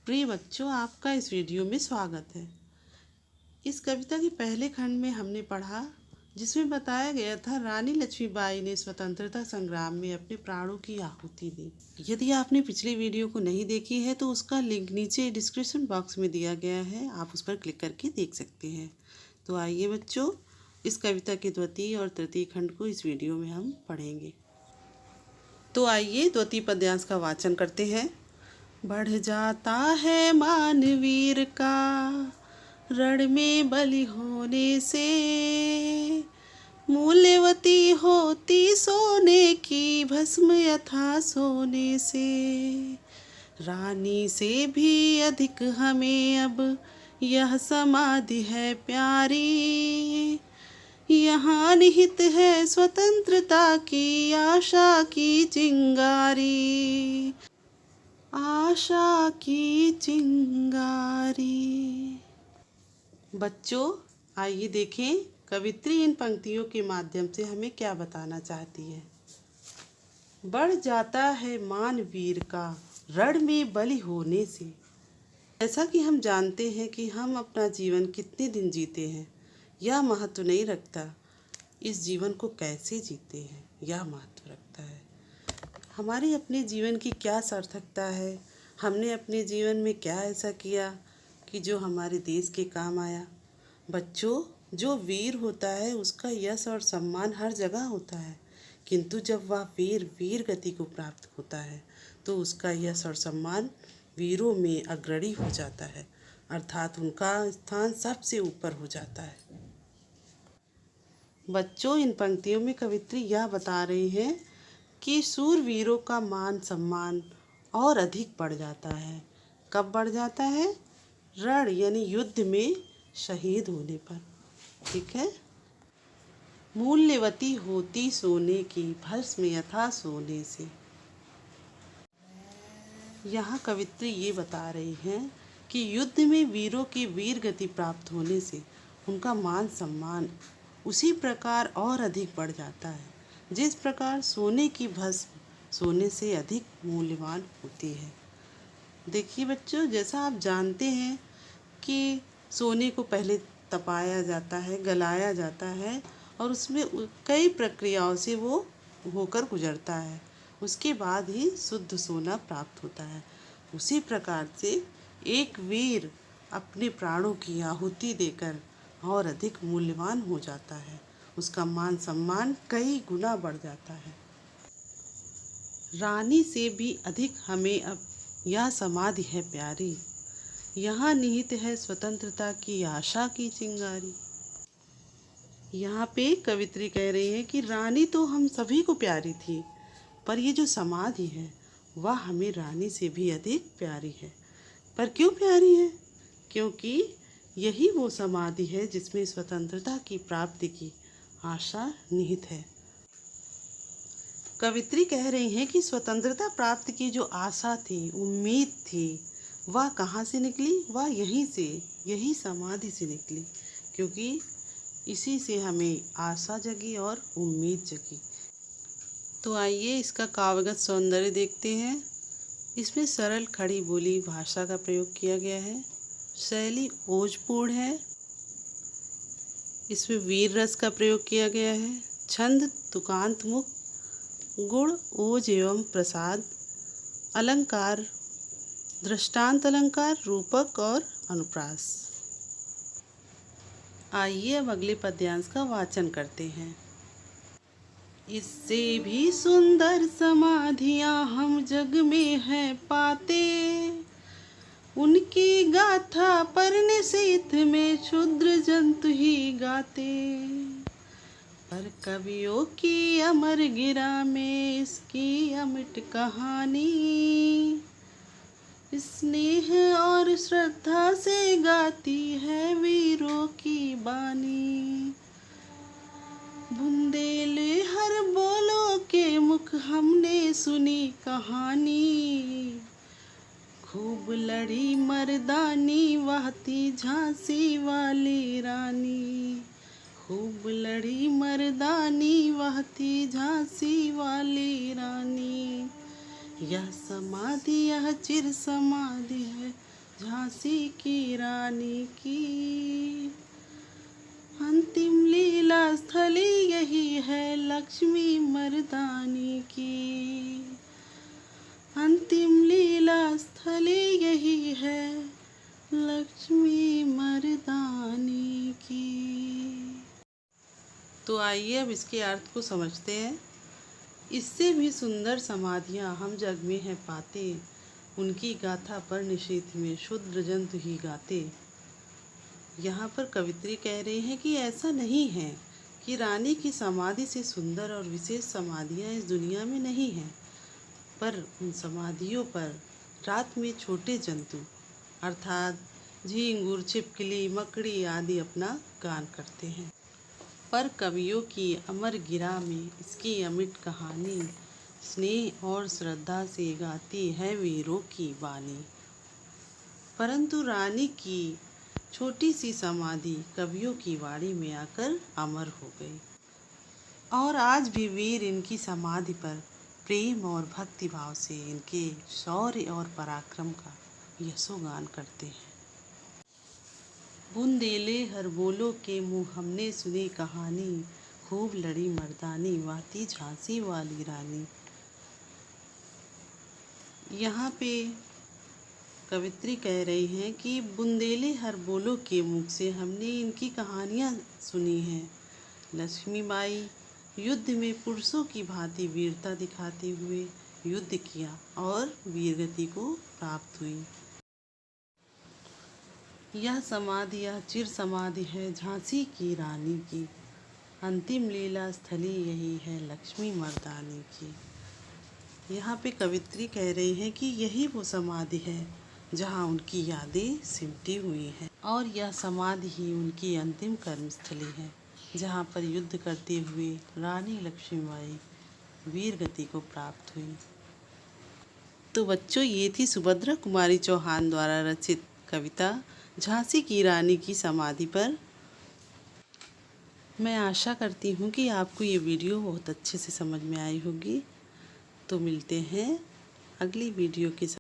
प्रिय बच्चों, आपका इस वीडियो में स्वागत है। इस कविता के पहले खंड में हमने पढ़ा, जिसमें बताया गया था रानी लक्ष्मीबाई ने स्वतंत्रता संग्राम में अपने प्राणों की आहुति दी। यदि आपने पिछली वीडियो को नहीं देखी है तो उसका लिंक नीचे डिस्क्रिप्शन बॉक्स में दिया गया है, आप उस पर क्लिक करके देख सकते हैं। तो आइए बच्चों, इस कविता के द्वितीय और तृतीय खंड को इस वीडियो में हम पढ़ेंगे। तो आइए द्वितीय पद्यांश का वाचन करते हैं। बढ़ जाता है मानवीर का रण में बलि होने से, मूल्यवती होती सोने की भस्म यथा सोने से। रानी से भी अधिक हमें अब यह समाधि है प्यारी, यहाँ निहित है स्वतंत्रता की आशा की चिंगारी, आशा की चिंगारी। बच्चों, आइए देखें कवित्री इन पंक्तियों के माध्यम से हमें क्या बताना चाहती है। बढ़ जाता है मान वीर का रण में बलि होने से। जैसा कि हम जानते हैं कि हम अपना जीवन कितने दिन जीते हैं यह महत्व नहीं रखता, इस जीवन को कैसे जीते हैं यह महत्व रखता है। हमारी अपने जीवन की क्या सार्थकता है, हमने अपने जीवन में क्या ऐसा किया कि जो हमारे देश के काम आया। बच्चों, जो वीर होता है उसका यश और सम्मान हर जगह होता है, किंतु जब वह वीर गति को प्राप्त होता है तो उसका यश और सम्मान वीरों में अग्रणी हो जाता है, अर्थात उनका स्थान सबसे ऊपर हो जाता है। बच्चों, इन पंक्तियों में कवित्री यह बता रही हैं कि शूरवीरों का मान सम्मान और अधिक बढ़ जाता है। कब बढ़ जाता है? रण यानी युद्ध में शहीद होने पर। ठीक है। मूल्यवती होती सोने की भस्म यथा सोने से। यहाँ कवित्री ये बता रही हैं कि युद्ध में वीरों की वीर गति प्राप्त होने से उनका मान सम्मान उसी प्रकार और अधिक बढ़ जाता है, जिस प्रकार सोने की भस्म सोने से अधिक मूल्यवान होती है। देखिए बच्चों, जैसा आप जानते हैं कि सोने को पहले तपाया जाता है, गलाया जाता है और उसमें कई प्रक्रियाओं से वो होकर गुजरता है, उसके बाद ही शुद्ध सोना प्राप्त होता है। उसी प्रकार से एक वीर अपने प्राणों की आहुति देकर और अधिक मूल्यवान हो जाता है, उसका मान सम्मान कई गुना बढ़ जाता है। रानी से भी अधिक हमें अब यह समाधि है प्यारी, यहाँ निहित है स्वतंत्रता की आशा की चिंगारी। यहाँ पे कवित्री कह रही है कि रानी तो हम सभी को प्यारी थी, पर ये जो समाधि है वह हमें रानी से भी अधिक प्यारी है। पर क्यों प्यारी है? क्योंकि यही वो समाधि है जिसमें स्वतंत्रता की प्राप्ति की आशा निहित है। कवित्री कह रही हैं कि स्वतंत्रता प्राप्ति की जो आशा थी, उम्मीद थी, वह कहाँ से निकली? वह यहीं से, यही समाधि से निकली, क्योंकि इसी से हमें आशा जगी और उम्मीद जगी। तो आइए इसका काव्यगत सौंदर्य देखते हैं। इसमें सरल खड़ी बोली भाषा का प्रयोग किया गया है, शैली ओजपूर्ण है, इसमें वीर रस का प्रयोग किया गया है, छंद तुकांतमुख, गुण ओज एवं प्रसाद, अलंकार दृष्टांत अलंकार, रूपक और अनुप्रास। आइए अब अगले पद्यांश का वाचन करते हैं। इससे भी सुंदर समाधियां हम जग में हैं पाते, उनकी गाथा परनिशीथ में क्षुद्र जंतु ही गाते, पर कवियों की अमर गिरा में इसकी अमिट कहानी, स्नेह और श्रद्धा से गाती है वीरों की बानी, बुंदेले हर बोलो के मुख हमने सुनी कहानी, खूब लड़ी मर्दानी वहती झांसी वाली रानी, खूब लड़ी मर्दानी वहती झांसी वाली रानी, यह समाधि यह चिर समाधि है झांसी की रानी की। अंतिम लीला स्थली यही है लक्ष्मी मर्दानी की। अंतिम लीला स्थली यही है लक्ष्मी मर्दानी की। तो आइए अब इसके अर्थ को समझते हैं। इससे भी सुंदर समाधियाँ हम जग में हैं पाते, उनकी गाथा पर निशीथ में शूद्र जंतु ही गाते। यहाँ पर कवित्री कह रही हैं कि ऐसा नहीं है कि रानी की समाधि से सुंदर और विशेष समाधियाँ इस दुनिया में नहीं हैं, पर उन समाधियों पर रात में छोटे जंतु अर्थात झींगुर, छिपकली, मकड़ी आदि अपना गान करते हैं। पर कवियों की अमर गिरा में इसकी अमिट कहानी स्नेह और श्रद्धा से गाती है वीरों की वाणी। परंतु रानी की छोटी सी समाधि कवियों की वाणी में आकर अमर हो गई और आज भी वीर इनकी समाधि पर प्रेम और भक्ति भाव से इनके शौर्य और पराक्रम का यशोगान करते हैं। बुंदेले हर बोलो के मुँह हमने सुनी कहानी, खूब लड़ी मर्दानी वाती झांसी वाली रानी। यहाँ पे कवित्री कह रही हैं कि बुंदेले हर बोलो के मुख से हमने इनकी कहानियाँ सुनी हैं। लक्ष्मी माई युद्ध में पुरुषों की भांति वीरता दिखाते हुए युद्ध किया और वीरगति को प्राप्त हुई। यह समाधि यह चिर समाधि है झांसी की रानी की। अंतिम लीला स्थली यही है लक्ष्मी मर्दानी की। यहाँ पे कवित्री कह रही हैं कि यही वो समाधि है जहाँ उनकी यादें सिमटी हुई हैं और यह समाधि ही उनकी अंतिम कर्मस्थली है जहाँ पर युद्ध करते हुए रानी लक्ष्मीबाई वीर गति को प्राप्त हुई। तो बच्चों, ये थी सुभद्रा कुमारी चौहान द्वारा रचित कविता झांसी की रानी की समाधि पर। मैं आशा करती हूँ कि आपको ये वीडियो बहुत अच्छे से समझ में आई होगी। तो मिलते हैं अगली वीडियो के साथ।